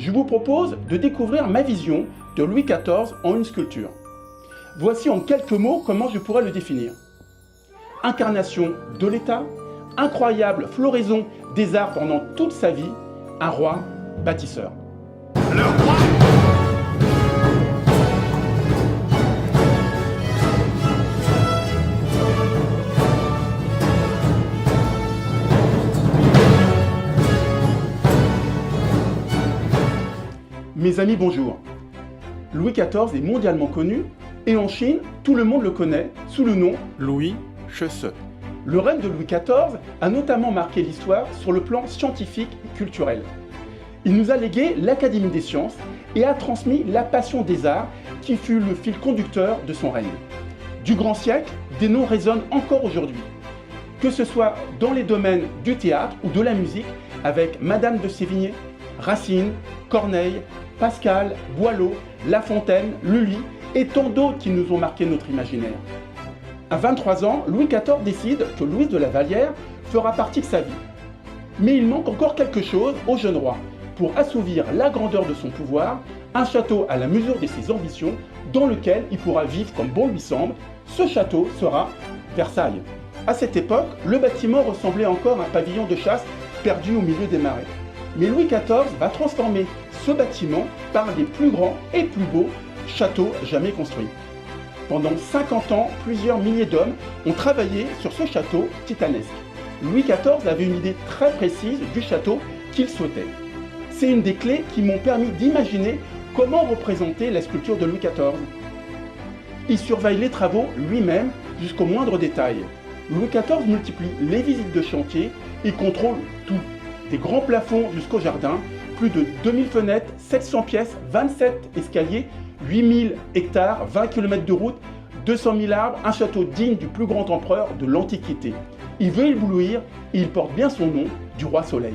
je vous propose de découvrir ma vision de Louis XIV en une sculpture. Voici en quelques mots comment je pourrais le définir. Incarnation de l'État, incroyable floraison des arts pendant toute sa vie, un roi bâtisseur. Le roi. Mes amis, bonjour. Louis XIV est mondialement connu et en Chine, tout le monde le connaît sous le nom Louis XIV. Le règne de Louis XIV a notamment marqué l'histoire sur le plan scientifique et culturel. Il nous a légué l'Académie des sciences et a transmis la passion des arts qui fut le fil conducteur de son règne. Du grand siècle, des noms résonnent encore aujourd'hui. Que ce soit dans les domaines du théâtre ou de la musique avec Madame de Sévigné, Racine, Corneille, Pascal, Boileau, La Fontaine, Lully et tant d'autres qui nous ont marqué notre imaginaire. À 23 ans, Louis XIV décide que Louise de la Vallière fera partie de sa vie. Mais il manque encore quelque chose au jeune roi pour assouvir la grandeur de son pouvoir, un château à la mesure de ses ambitions dans lequel il pourra vivre comme bon lui semble. Ce château sera Versailles. À cette époque, le bâtiment ressemblait encore à un pavillon de chasse perdu au milieu des marais. Mais Louis XIV va transformer ce bâtiment par un des plus grands et plus beaux châteaux jamais construits. Pendant 50 ans, plusieurs milliers d'hommes ont travaillé sur ce château titanesque. Louis XIV avait une idée très précise du château qu'il souhaitait. C'est une des clés qui m'ont permis d'imaginer comment représenter la sculpture de Louis XIV. Il surveille les travaux lui-même jusqu'au moindre détail. Louis XIV multiplie les visites de chantier et contrôle tout. Des grands plafonds jusqu'au jardin, plus de 2000 fenêtres, 700 pièces, 27 escaliers, 8000 hectares, 20 km de route, 200 000 arbres, un château digne du plus grand empereur de l'Antiquité. Il veut éblouir et il porte bien son nom, du roi Soleil.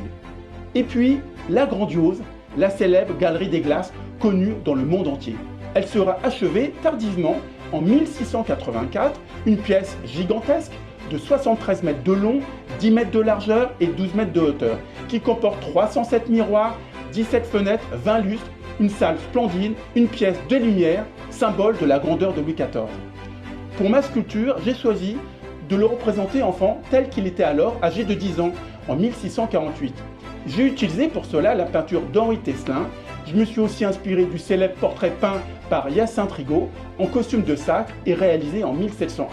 Et puis, la grandiose, la célèbre Galerie des Glaces, connue dans le monde entier. Elle sera achevée tardivement en 1684, une pièce gigantesque de 73 mètres de long, 10 mètres de largeur et 12 mètres de hauteur, qui comporte 307 miroirs, 17 fenêtres, 20 lustres, une salle splendide, une pièce de lumière, symbole de la grandeur de Louis XIV. Pour ma sculpture, j'ai choisi de le représenter enfant tel qu'il était alors, âgé de 10 ans, en 1648. J'ai utilisé pour cela la peinture d'Henri Tesselin. Je me suis aussi inspiré du célèbre portrait peint par Hyacinthe Rigaud en costume de sacre et réalisé en 1701.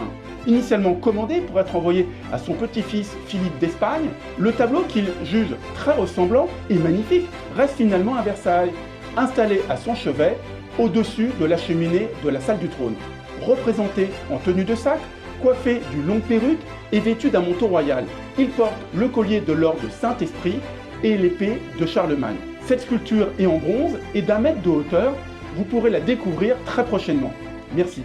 Initialement commandé pour être envoyé à son petit-fils Philippe d'Espagne, le tableau qu'il juge très ressemblant et magnifique reste finalement à Versailles, installé à son chevet au-dessus de la cheminée de la salle du trône. Représenté en tenue de sacre, coiffé d'une longue perruque et vêtu d'un manteau royal. Il porte le collier de l'ordre de Saint-Esprit et l'épée de Charlemagne. Cette sculpture est en bronze et d'1 mètre de hauteur. Vous pourrez la découvrir très prochainement. Merci.